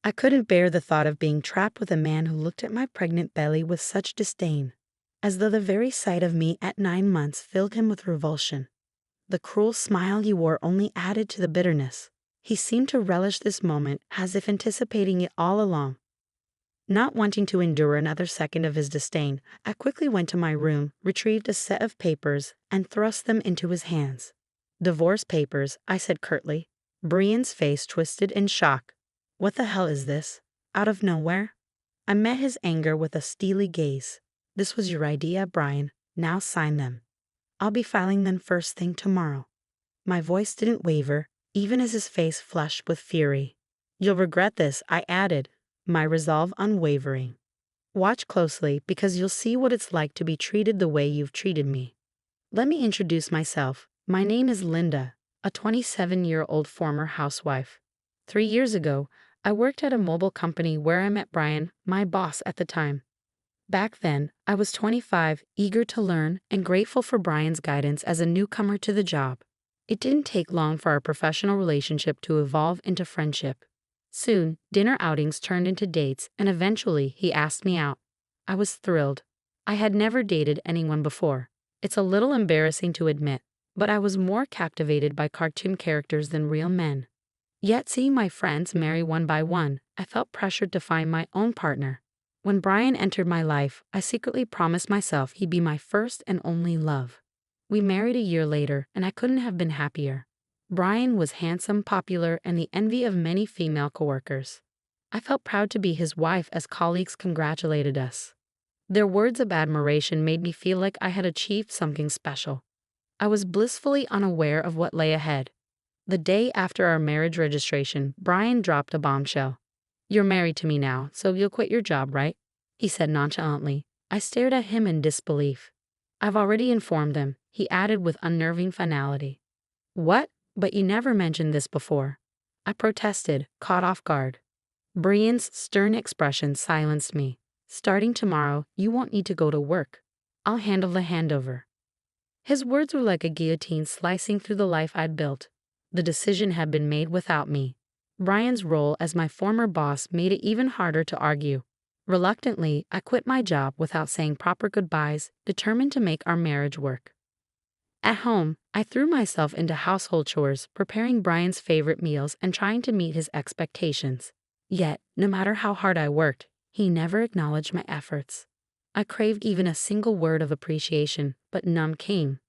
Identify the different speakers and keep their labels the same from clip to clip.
Speaker 1: I couldn't bear the thought of being trapped with a man who looked at my pregnant belly with such disdain, as though the very sight of me at 9 months filled him with revulsion. The cruel smile he wore only added to the bitterness. He seemed to relish this moment, as if anticipating it all along. Not wanting to endure another second of his disdain, I quickly went to my room, retrieved a set of papers, and thrust them into his hands. "Divorce papers," I said curtly. Brian's face twisted in shock. "What the hell is this? Out of nowhere?" I met his anger with a steely gaze. "This was your idea, Brian. Now sign them. I'll be filing them first thing tomorrow." My voice didn't waver, even as his face flushed with fury. "You'll regret this," I added, my resolve unwavering. "Watch closely, because you'll see what it's like to be treated the way you've treated me. Let me introduce myself. My name is Linda, a 27-year-old former housewife. 3 years ago, I worked at a mobile company where I met Brian, my boss at the time. Back then, I was 25, eager to learn and grateful for Brian's guidance as a newcomer to the job. It didn't take long for our professional relationship to evolve into friendship. Soon, dinner outings turned into dates, and eventually he asked me out. I was thrilled. I had never dated anyone before. It's a little embarrassing to admit, but I was more captivated by cartoon characters than real men. Yet seeing my friends marry one by one, I felt pressured to find my own partner. When Brian entered my life, I secretly promised myself he'd be my first and only love. We married a year later, and I couldn't have been happier. Brian was handsome, popular, and the envy of many female coworkers. I felt proud to be his wife as colleagues congratulated us. Their words of admiration made me feel like I had achieved something special. I was blissfully unaware of what lay ahead. The day after our marriage registration, Brian dropped a bombshell. "You're married to me now, so you'll quit your job, right?" he said nonchalantly. I stared at him in disbelief. "I've already informed them," he added with unnerving finality. "What? But you never mentioned this before." I protested, caught off guard. Brian's stern expression silenced me. "Starting tomorrow, you won't need to go to work. I'll handle the handover." His words were like a guillotine slicing through the life I'd built. The decision had been made without me. Brian's role as my former boss made it even harder to argue. Reluctantly, I quit my job without saying proper goodbyes, determined to make our marriage work. At home, I threw myself into household chores, preparing Brian's favorite meals and trying to meet his expectations. Yet, no matter how hard I worked, he never acknowledged my efforts. I craved even a single word of appreciation, but none came.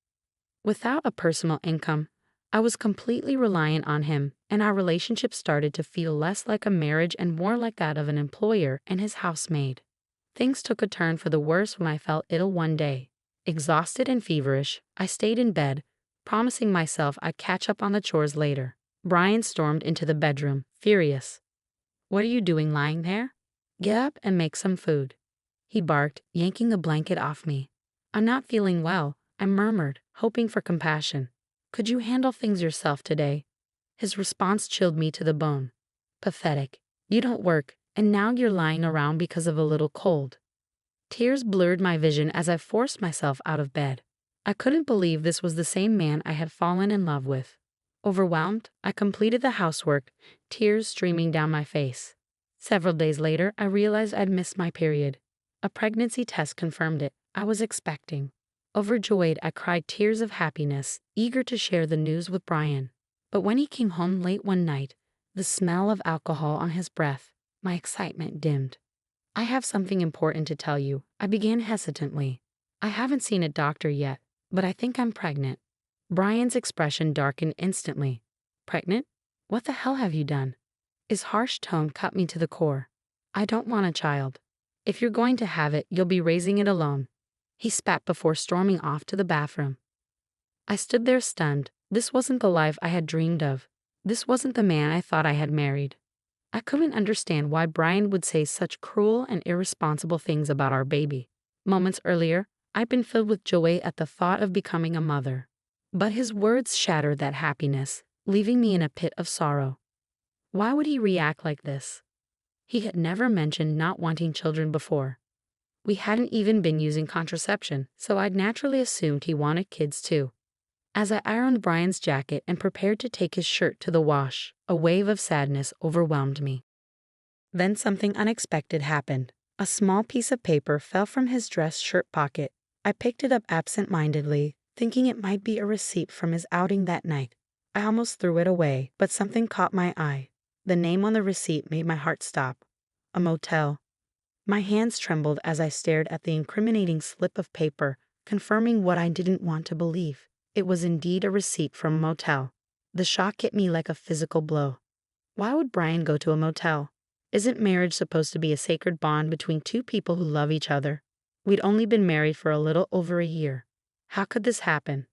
Speaker 1: Without a personal income, I was completely reliant on him, and our relationship started to feel less like a marriage and more like that of an employer and his housemaid. Things took a turn for the worse when I fell ill one day. Exhausted and feverish, I stayed in bed, promising myself I'd catch up on the chores later. Brian stormed into the bedroom, furious. "What are you doing lying there? Get up and make some food," he barked, yanking the blanket off me. "I'm not feeling well," I murmured, hoping for compassion. "Could you handle things yourself today?" His response chilled me to the bone. "Pathetic. You don't work, and now you're lying around because of a little cold." Tears blurred my vision as I forced myself out of bed. I couldn't believe this was the same man I had fallen in love with. Overwhelmed, I completed the housework, tears streaming down my face. Several days later, I realized I'd missed my period. A pregnancy test confirmed it. I was expecting. Overjoyed, I cried tears of happiness, eager to share the news with Brian. But when he came home late one night, the smell of alcohol on his breath, my excitement dimmed. "I have something important to tell you," I began hesitantly. "I haven't seen a doctor yet, but I think I'm pregnant." Brian's expression darkened instantly. "Pregnant? What the hell have you done?" His harsh tone cut me to the core. "I don't want a child. If you're going to have it, you'll be raising it alone." He spat before storming off to the bathroom. I stood there stunned. This wasn't the life I had dreamed of. This wasn't the man I thought I had married. I couldn't understand why Brian would say such cruel and irresponsible things about our baby. Moments earlier, I'd been filled with joy at the thought of becoming a mother. But his words shattered that happiness, leaving me in a pit of sorrow. Why would he react like this? He had never mentioned not wanting children before. We hadn't even been using contraception, so I'd naturally assumed he wanted kids too. As I ironed Brian's jacket and prepared to take his shirt to the wash, a wave of sadness overwhelmed me. Then something unexpected happened. A small piece of paper fell from his dress shirt pocket. I picked it up absent-mindedly, thinking it might be a receipt from his outing that night. I almost threw it away, but something caught my eye. The name on the receipt made my heart stop. A motel. My hands trembled as I stared at the incriminating slip of paper, confirming what I didn't want to believe. It was indeed a receipt from a motel. The shock hit me like a physical blow. Why would Brian go to a motel? Isn't marriage supposed to be a sacred bond between two people who love each other? We'd only been married for a little over a year. How could this happen?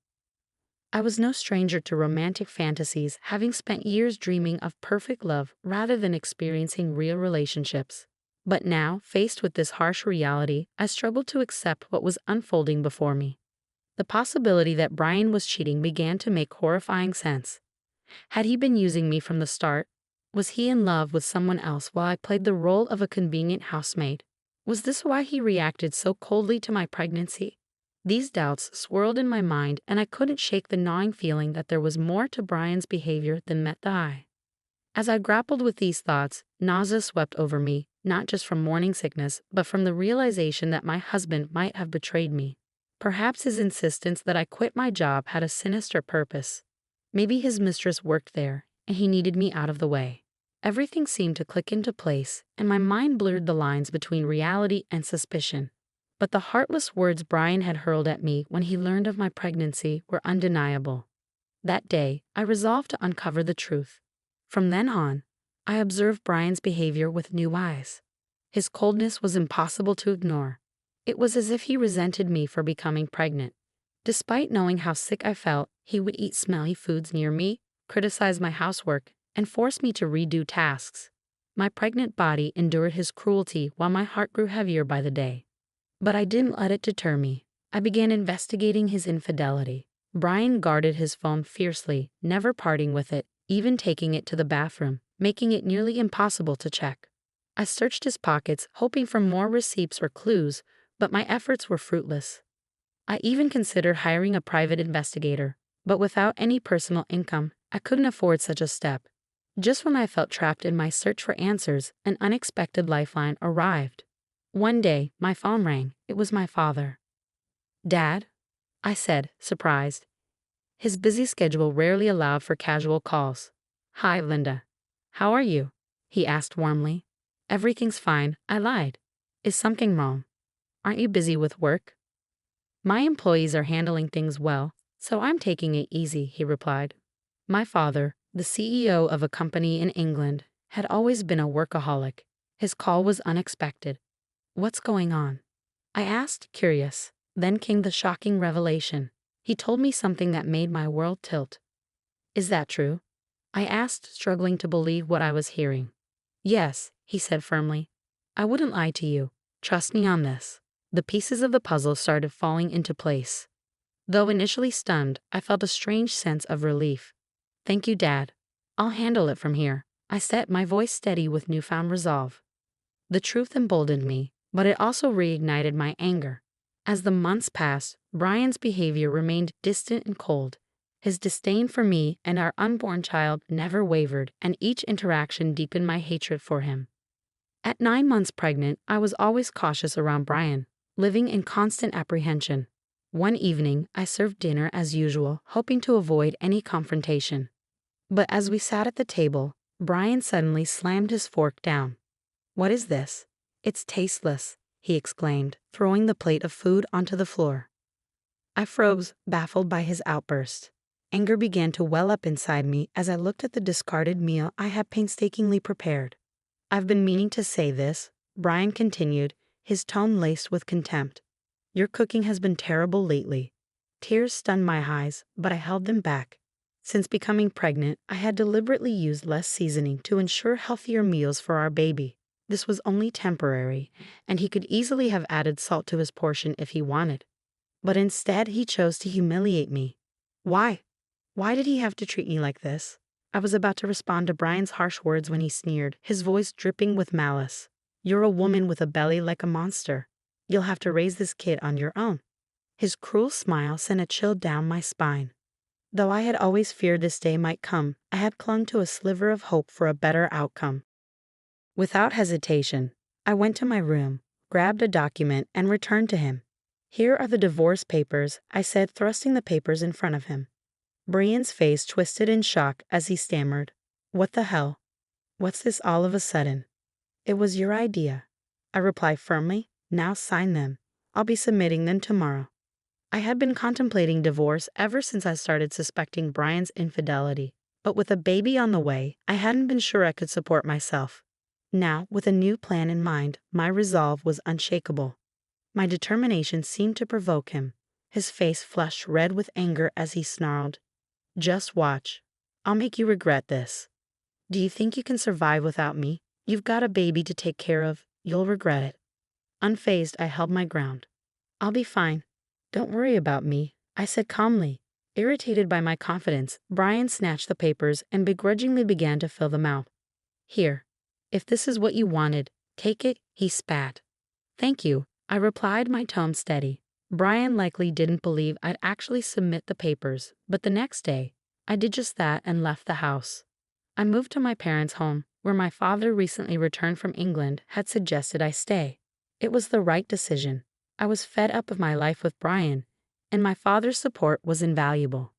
Speaker 1: I was no stranger to romantic fantasies, having spent years dreaming of perfect love rather than experiencing real relationships. But now, faced with this harsh reality, I struggled to accept what was unfolding before me. The possibility that Brian was cheating began to make horrifying sense. Had he been using me from the start? Was he in love with someone else while I played the role of a convenient housemaid? Was this why he reacted so coldly to my pregnancy? These doubts swirled in my mind, and I couldn't shake the gnawing feeling that there was more to Brian's behavior than met the eye. As I grappled with these thoughts, nausea swept over me, not just from morning sickness, but from the realization that my husband might have betrayed me. Perhaps his insistence that I quit my job had a sinister purpose. Maybe his mistress worked there, and he needed me out of the way. Everything seemed to click into place, and my mind blurred the lines between reality and suspicion. But the heartless words Brian had hurled at me when he learned of my pregnancy were undeniable. That day, I resolved to uncover the truth. From then on, I observed Brian's behavior with new eyes. His coldness was impossible to ignore. It was as if he resented me for becoming pregnant. Despite knowing how sick I felt, he would eat smelly foods near me, criticize my housework, and force me to redo tasks. My pregnant body endured his cruelty while my heart grew heavier by the day. But I didn't let it deter me. I began investigating his infidelity. Brian guarded his phone fiercely, never parting with it, even taking it to the bathroom, making it nearly impossible to check. I searched his pockets, hoping for more receipts or clues, but my efforts were fruitless. I even considered hiring a private investigator, but without any personal income, I couldn't afford such a step. Just when I felt trapped in my search for answers, an unexpected lifeline arrived. One day, my phone rang. It was my father. "Dad?" I said, surprised. His busy schedule rarely allowed for casual calls. "Hi, Linda. How are you?" he asked warmly. "Everything's fine," I lied. "Is something wrong? Aren't you busy with work?" "My employees are handling things well, so I'm taking it easy," he replied. My father, the CEO of a company in England, had always been a workaholic. His call was unexpected. "What's going on?" I asked, curious. Then came the shocking revelation. He told me something that made my world tilt. "Is that true?" I asked, struggling to believe what I was hearing. "Yes," he said firmly. "I wouldn't lie to you. Trust me on this." The pieces of the puzzle started falling into place. Though initially stunned, I felt a strange sense of relief. "Thank you, Dad. I'll handle it from here," I said, my voice steady with newfound resolve. The truth emboldened me, but it also reignited my anger. As the months passed, Brian's behavior remained distant and cold. His disdain for me and our unborn child never wavered, and each interaction deepened my hatred for him. At 9 months pregnant, I was always cautious around Brian, living in constant apprehension. One evening, I served dinner as usual, hoping to avoid any confrontation. But as we sat at the table, Brian suddenly slammed his fork down. "What is this? It's tasteless," he exclaimed, throwing the plate of food onto the floor. I froze, baffled by his outburst. Anger began to well up inside me as I looked at the discarded meal I had painstakingly prepared. "I've been meaning to say this," Brian continued, his tone laced with contempt. "Your cooking has been terrible lately." Tears stunned my eyes, but I held them back. Since becoming pregnant, I had deliberately used less seasoning to ensure healthier meals for our baby. This was only temporary, and he could easily have added salt to his portion if he wanted. But instead, he chose to humiliate me. Why? Why did he have to treat me like this? I was about to respond to Brian's harsh words when he sneered, his voice dripping with malice. "You're a woman with a belly like a monster. You'll have to raise this kid on your own." His cruel smile sent a chill down my spine. Though I had always feared this day might come, I had clung to a sliver of hope for a better outcome. Without hesitation, I went to my room, grabbed a document, and returned to him. "Here are the divorce papers," I said, thrusting the papers in front of him. Brian's face twisted in shock as he stammered, "What the hell? What's this all of a sudden?" "It was your idea," I replied firmly. "Now sign them. I'll be submitting them tomorrow." I had been contemplating divorce ever since I started suspecting Brian's infidelity, but with a baby on the way, I hadn't been sure I could support myself. Now, with a new plan in mind, my resolve was unshakable. My determination seemed to provoke him. His face flushed red with anger as he snarled, "Just watch. I'll make you regret this. Do you think you can survive without me? You've got a baby to take care of. You'll regret it." Unfazed, I held my ground. "I'll be fine. Don't worry about me," I said calmly. Irritated by my confidence, Brian snatched the papers and begrudgingly began to fill them out. "Here. If this is what you wanted, take it," he spat. "Thank you," I replied, my tone steady. Brian likely didn't believe I'd actually submit the papers, but the next day, I did just that and left the house. I moved to my parents' home, where my father, recently returned from England, had suggested I stay. It was the right decision. I was fed up of my life with Brian, and my father's support was invaluable.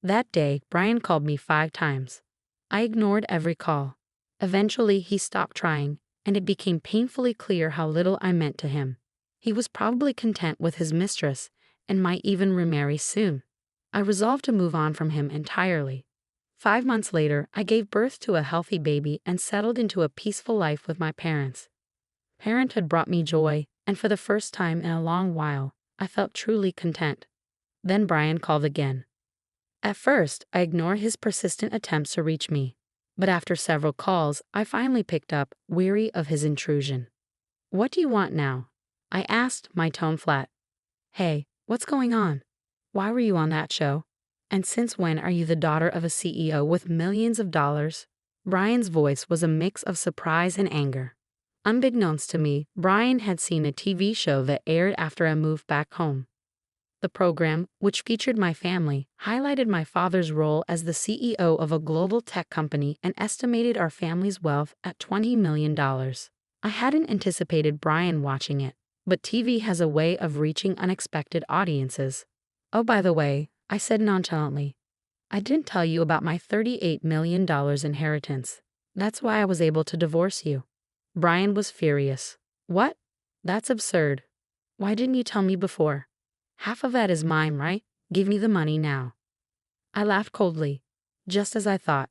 Speaker 1: That day, Brian called me 5 times. I ignored every call. Eventually, he stopped trying, and it became painfully clear how little I meant to him. He was probably content with his mistress and might even remarry soon. I resolved to move on from him entirely. 5 months later, I gave birth to a healthy baby and settled into a peaceful life with my parents. Parenthood brought me joy, and for the first time in a long while, I felt truly content. Then Brian called again. At first, I ignored his persistent attempts to reach me, but after several calls, I finally picked up, weary of his intrusion. "What do you want now?" I asked, my tone flat. "Hey, what's going on? Why were you on that show? And since when are you the daughter of a CEO with millions of dollars?" Brian's voice was a mix of surprise and anger. Unbeknownst to me, Brian had seen a TV show that aired after I moved back home. The program, which featured my family, highlighted my father's role as the CEO of a global tech company and estimated our family's wealth at $20 million. I hadn't anticipated Brian watching it, but TV has a way of reaching unexpected audiences. "Oh, by the way," I said nonchalantly, "I didn't tell you about my $38 million inheritance. That's why I was able to divorce you." Brian was furious. "What? That's absurd. Why didn't you tell me before? Half of that is mine, right? Give me the money now." I laughed coldly. Just as I thought.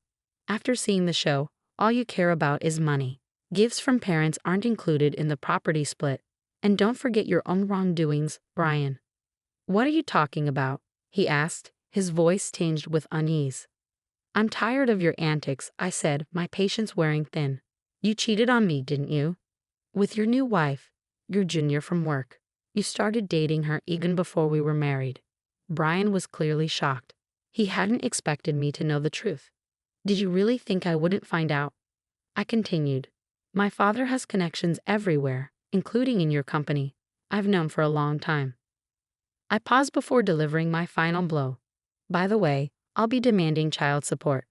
Speaker 1: After seeing the show, all you care about is money. Gifts from parents aren't included in the property split. And don't forget your own wrongdoings, Brian. "What are you talking about?" he asked, his voice tinged with unease. "I'm tired of your antics," I said, my patience wearing thin. "You cheated on me, didn't you? With your new wife, your junior from work. You started dating her even before we were married." Brian was clearly shocked. He hadn't expected me to know the truth. "Did you really think I wouldn't find out?" I continued. "My father has connections everywhere, including in your company. I've known for a long time." I paused before delivering my final blow. "By the way, I'll be demanding child support."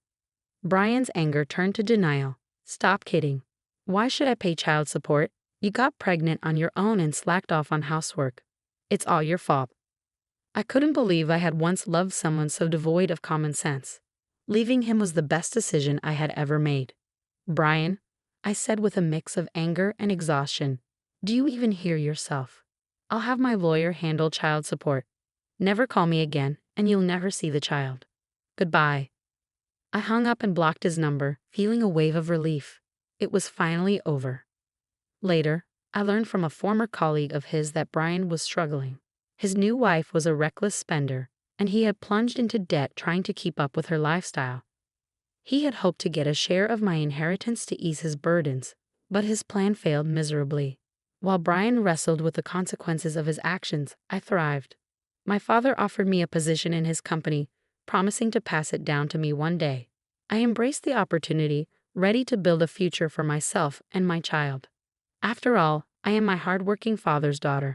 Speaker 1: Brian's anger turned to denial. "Stop kidding. Why should I pay child support? You got pregnant on your own and slacked off on housework. It's all your fault." I couldn't believe I had once loved someone so devoid of common sense. Leaving him was the best decision I had ever made. "Brian," I said with a mix of anger and exhaustion, "do you even hear yourself? I'll have my lawyer handle child support. Never call me again, and you'll never see the child. Goodbye." I hung up and blocked his number, feeling a wave of relief. It was finally over. Later, I learned from a former colleague of his that Brian was struggling. His new wife was a reckless spender, and he had plunged into debt trying to keep up with her lifestyle. He had hoped to get a share of my inheritance to ease his burdens, but his plan failed miserably. While Brian wrestled with the consequences of his actions, I thrived. My father offered me a position in his company, promising to pass it down to me one day. I embraced the opportunity, ready to build a future for myself and my child. After all, I am my hardworking father's daughter.